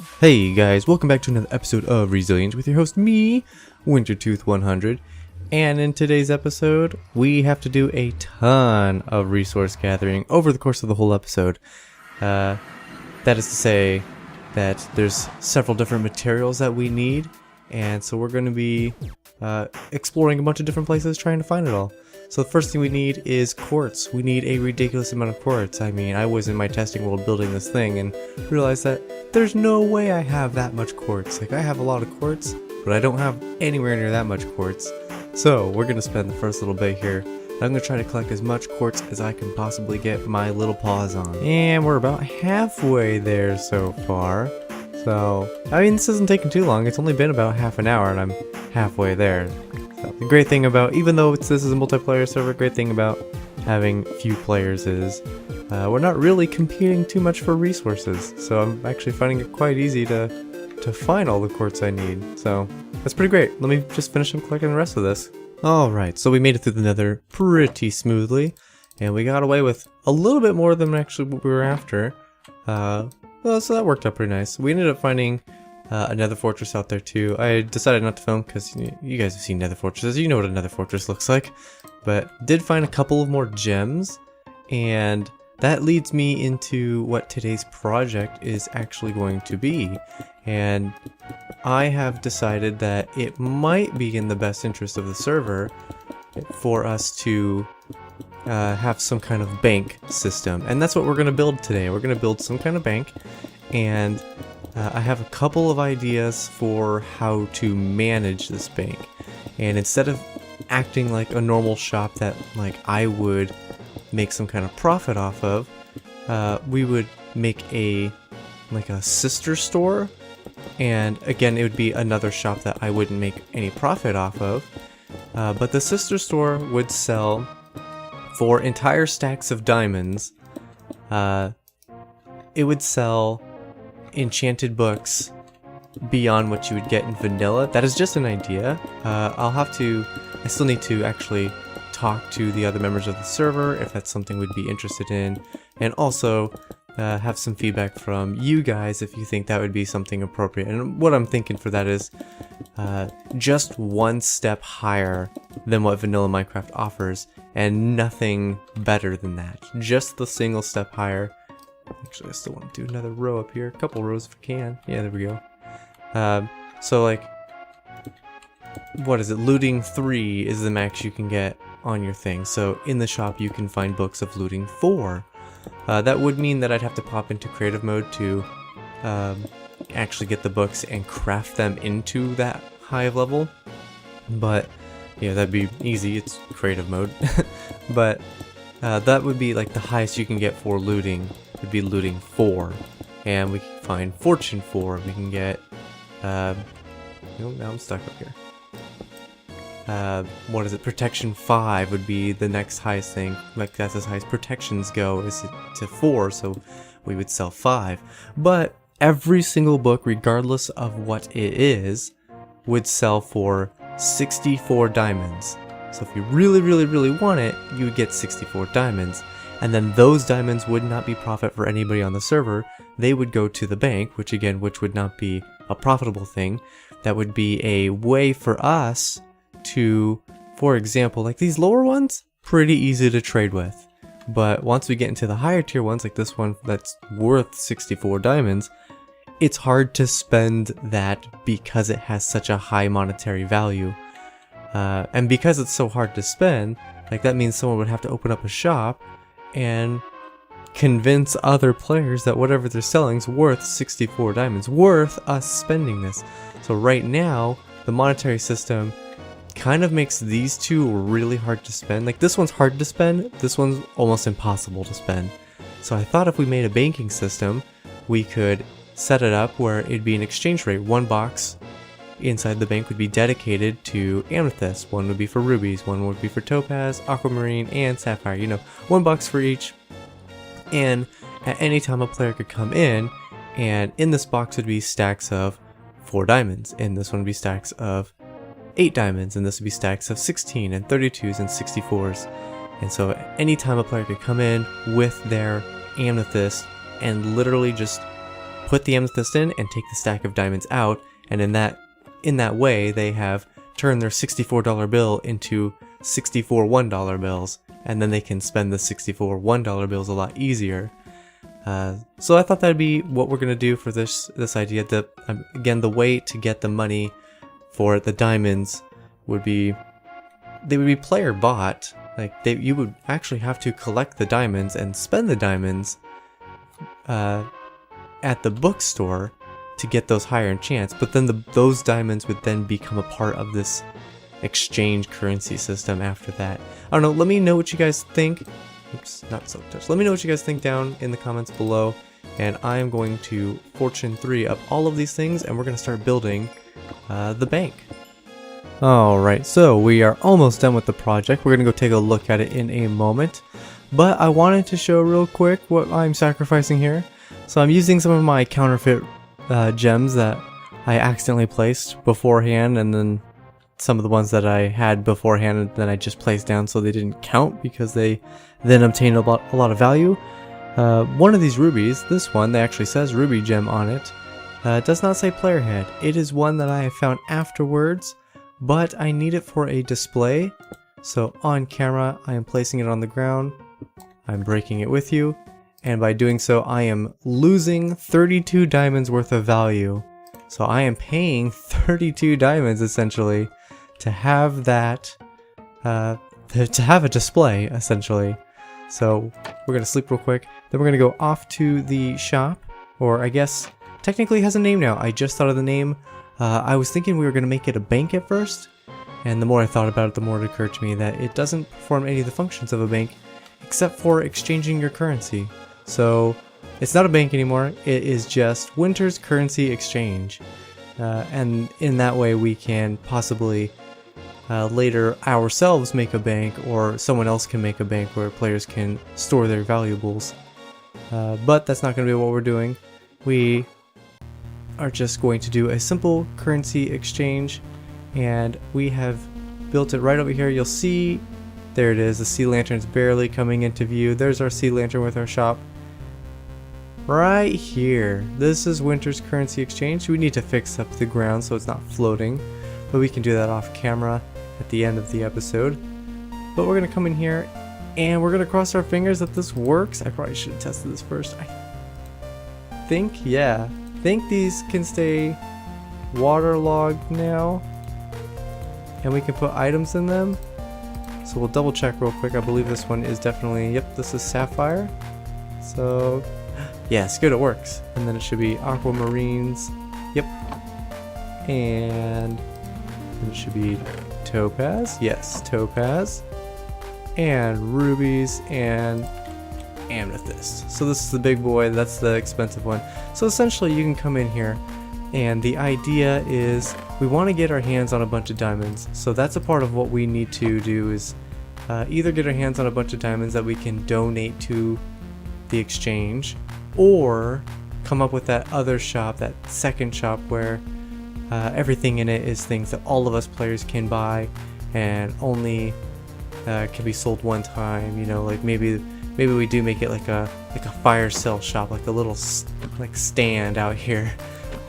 Hey guys, welcome back to another episode of Resilience with your host, me, Wintertooth100. And in today's episode, we have to do a ton of resource gathering over the course of the whole episode. That is to say that there's several different materials that we need, and so we're going to be exploring a bunch of different places trying to find it all. So the first thing we need is quartz. We need a ridiculous amount of quartz. I mean, I was in my testing world building this thing and realized that there's no way I have that much quartz. Like, I have a lot of quartz, but I don't have anywhere near that much quartz. So we're going to spend the first little bit here. I'm going to try to collect as much quartz as I can possibly get my little paws on. And we're about halfway there so far. So, I mean, this isn't taking too long. It's only been about half an hour and I'm halfway there. So, the great thing about, even though this is a multiplayer server, great thing about having few players is we're not really competing too much for resources. So I'm actually finding it quite easy to find all the quartz I need. So that's pretty great. Let me just finish up collecting the rest of this. Alright, so we made it through the nether pretty smoothly, and we got away with a little bit more than actually what we were after. Well, so that worked out pretty nice. We ended up finding a nether fortress out there too. I decided not to film because you guys have seen nether fortresses. You know what a nether fortress looks like. But did find a couple of more gems, and that leads me into what today's project is actually going to be. And I have decided that it might be in the best interest of the server for us to have some kind of bank system. And that's what we're going to build today. We're going to build some kind of bank, and I have a couple of ideas for how to manage this bank. And instead of acting like a normal shop that like I would make some kind of profit off of, we would make a sister store. And again, it would be another shop that I wouldn't make any profit off of. But the sister store would sell for entire stacks of diamonds. It would sell enchanted books beyond what you would get in vanilla. That is just an idea. I still need to actually talk to the other members of the server if that's something we'd be interested in. And also have some feedback from you guys if you think that would be something appropriate. And what I'm thinking for that is just one step higher than what vanilla Minecraft offers, and nothing better than that. Just the single step higher. Actually, I still want to do another row up here. A couple rows if I can. Yeah, there we go. So like, what is it? Looting 3 is the max you can get on your thing. So in the shop you can find books of looting 4. That would mean that I'd have to pop into creative mode to actually get the books and craft them into that high of level. But yeah, that'd be easy. It's creative mode. But that would be like the highest you can get for looting would be looting 4, and we can find fortune 4. We can get now I'm stuck up here. What is it? Protection 5 would be the next highest thing. Like, that's as high as protections go, is to 4, so we would sell 5. But every single book, regardless of what it is, would sell for 64 diamonds. So if you really, really, really want it, you would get 64 diamonds. And then those diamonds would not be profit for anybody on the server. They would go to the bank, which would not be a profitable thing. That would be a way for us to, for example, like these lower ones, pretty easy to trade with. But once we get into the higher tier ones, like this one that's worth 64 diamonds, it's hard to spend that because it has such a high monetary value. And because it's so hard to spend, like that means someone would have to open up a shop and convince other players that whatever they're selling is worth 64 diamonds, worth us spending this. So right now, the monetary system kind of makes these two really hard to spend. Like, this one's hard to spend, this one's almost impossible to spend. So I thought if we made a banking system, we could set it up where it'd be an exchange rate. One box inside the bank would be dedicated to amethyst, one would be for rubies, one would be for topaz, aquamarine, and sapphire. You know, one box for each. And at any time a player could come in, and in this box would be stacks of 4 diamonds, and this one would be stacks of 8 diamonds, and this would be stacks of 16 and 32s and 64s. And so anytime a player could come in with their amethyst and literally just put the amethyst in and take the stack of diamonds out, and in that way they have turned their $64 bill into 64 $1 bills, and then they can spend the 64 $1 bills a lot easier. So I thought that'd be what we're gonna do for this idea. That again, the way to get the money for the diamonds would be player bought. Like you would actually have to collect the diamonds and spend the diamonds at the bookstore to get those higher enchants. But then those diamonds would then become a part of this exchange currency system after that. I don't know. Let me know what you guys think. Oops, not silk touch. Let me know what you guys think down in the comments below, and I am going to fortune 3 up all of these things, and we're going to start building the bank. Alright, so we are almost done with the project. We're going to go take a look at it in a moment, but I wanted to show real quick what I'm sacrificing here. So I'm using some of my counterfeit gems that I accidentally placed beforehand, and then some of the ones that I had beforehand and then I just placed down so they didn't count because they then obtained a lot of value. One of these rubies, this one, that actually says ruby gem on it, does not say player head. It is one that I have found afterwards, but I need it for a display. So on camera, I am placing it on the ground. I'm breaking it with you, and by doing so, I am losing 32 diamonds worth of value. So I am paying 32 diamonds essentially to have that, to have a display essentially. So we're gonna sleep real quick, then we're gonna go off to the shop, or I guess technically it has a name now. I just thought of the name. I was thinking we were gonna make it a bank at first, and the more I thought about it, the more it occurred to me that it doesn't perform any of the functions of a bank except for exchanging your currency. So it's not a bank anymore, it is just Winter's Currency Exchange. And in that way we can possibly later ourselves make a bank, or someone else can make a bank where players can store their valuables. But that's not going to be what we're doing. We are just going to do a simple currency exchange, and we have built it right over here. You'll see, there it is, the sea lantern's barely coming into view. There's our sea lantern with our shop. Right here. This is Winter's Currency Exchange. We need to fix up the ground so it's not floating, but we can do that off camera at the end of the episode. But we're going to come in here and we're going to cross our fingers that this works. I probably should have tested this first. I think, yeah. I think these can stay waterlogged now, and we can put items in them. So we'll double check real quick. I believe this one is definitely, yep, this is sapphire. So yes, good, it works. And then it should be aquamarines. Yep. And it should be topaz. Yes, topaz. And rubies and amethyst. So this is the big boy, that's the expensive one. So essentially you can come in here, and the idea is we want to get our hands on a bunch of diamonds. So that's a part of what we need to do, is either get our hands on a bunch of diamonds that we can donate to the exchange, or come up with that other shop, that second shop where everything in it is things that all of us players can buy and only can be sold one time. You know, like maybe we do make it like a fire sale shop, like a little like stand out here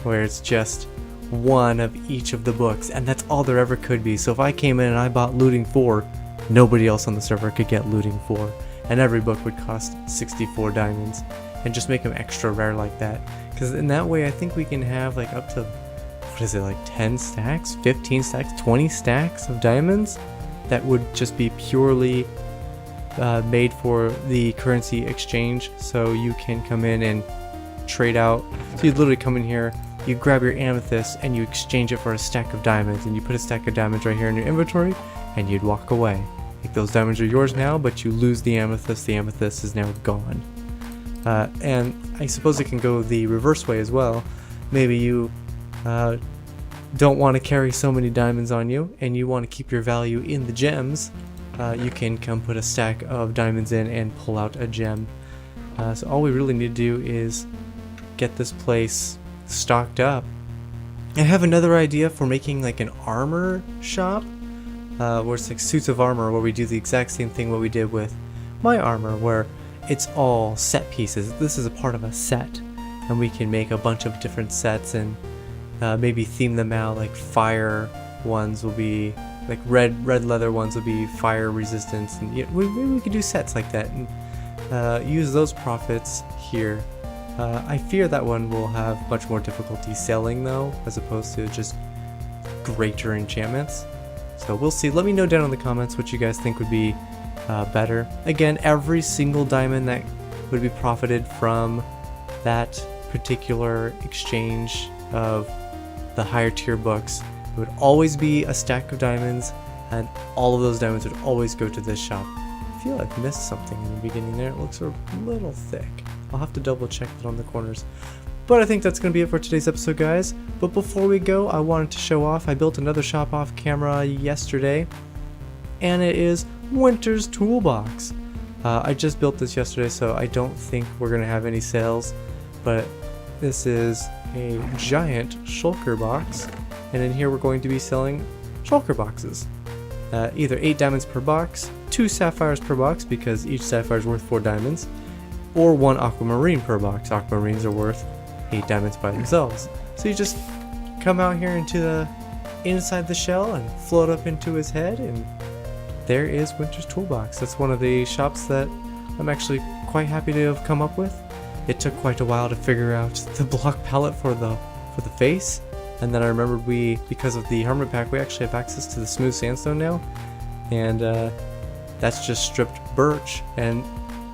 where it's just one of each of the books, and that's all there ever could be. So if I came in and I bought Looting 4, nobody else on the server could get Looting 4, and every book would cost 64 diamonds, and just make them extra rare like that. Because in that way I think we can have like up to, what is it, like 10 stacks, 15 stacks, 20 stacks of diamonds that would just be purely made for the currency exchange. So you can come in and trade out. So you'd literally come in here, you grab your amethyst and you exchange it for a stack of diamonds, and you put a stack of diamonds right here in your inventory, and you'd walk away. Like, those diamonds are yours now, but you lose the amethyst is now gone. And I suppose it can go the reverse way as well. Maybe you don't want to carry so many diamonds on you and you want to keep your value in the gems. You can come put a stack of diamonds in and pull out a gem. So all we really need to do is get this place stocked up. I have another idea for making like an armor shop, where it's like suits of armor, where we do the exact same thing what we did with my armor, where it's all set pieces. This is a part of a set, and we can make a bunch of different sets and maybe theme them out. Like fire ones will be like red leather ones will be fire resistance, and maybe we could do sets like that and use those profits here. I fear that one will have much more difficulty selling though, as opposed to just greater enchantments. So we'll see. Let me know down in the comments what you guys think would be better. Again, every single diamond that would be profited from that particular exchange of the higher tier books, it would always be a stack of diamonds, and all of those diamonds would always go to this shop. I feel I've missed something in the beginning there. It looks a little thick. I'll have to double check that on the corners. But I think that's going to be it for today's episode, guys. But before we go, I wanted to show off. I built another shop off camera yesterday, and it is Winter's Toolbox. I just built this yesterday, so I don't think we're going to have any sales. But this is a giant shulker box, and in here we're going to be selling shulker boxes. Either 8 diamonds per box, 2 sapphires per box because each sapphire is worth 4 diamonds, or 1 aquamarine per box. Aquamarines are worth 8 diamonds by themselves. So you just come out here into the inside the shell and float up into his head, and there is Winter's Toolbox. That's one of the shops that I'm actually quite happy to have come up with. It took quite a while to figure out the block palette for the face, and then I remembered because of the Hermit Pack, we actually have access to the smooth sandstone now, and that's just stripped birch, and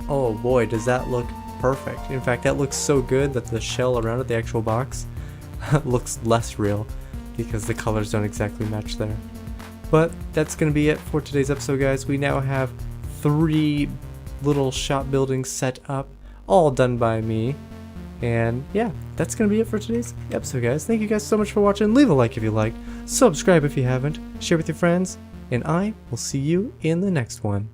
oh boy, does that look perfect. In fact, that looks so good that the shell around it, the actual box, looks less real because the colors don't exactly match there. But that's going to be it for today's episode, guys. We now have 3 little shop buildings set up, all done by me. And yeah, that's going to be it for today's episode, guys. Thank you guys so much for watching. Leave a like if you liked, subscribe if you haven't, share with your friends, and I will see you in the next one.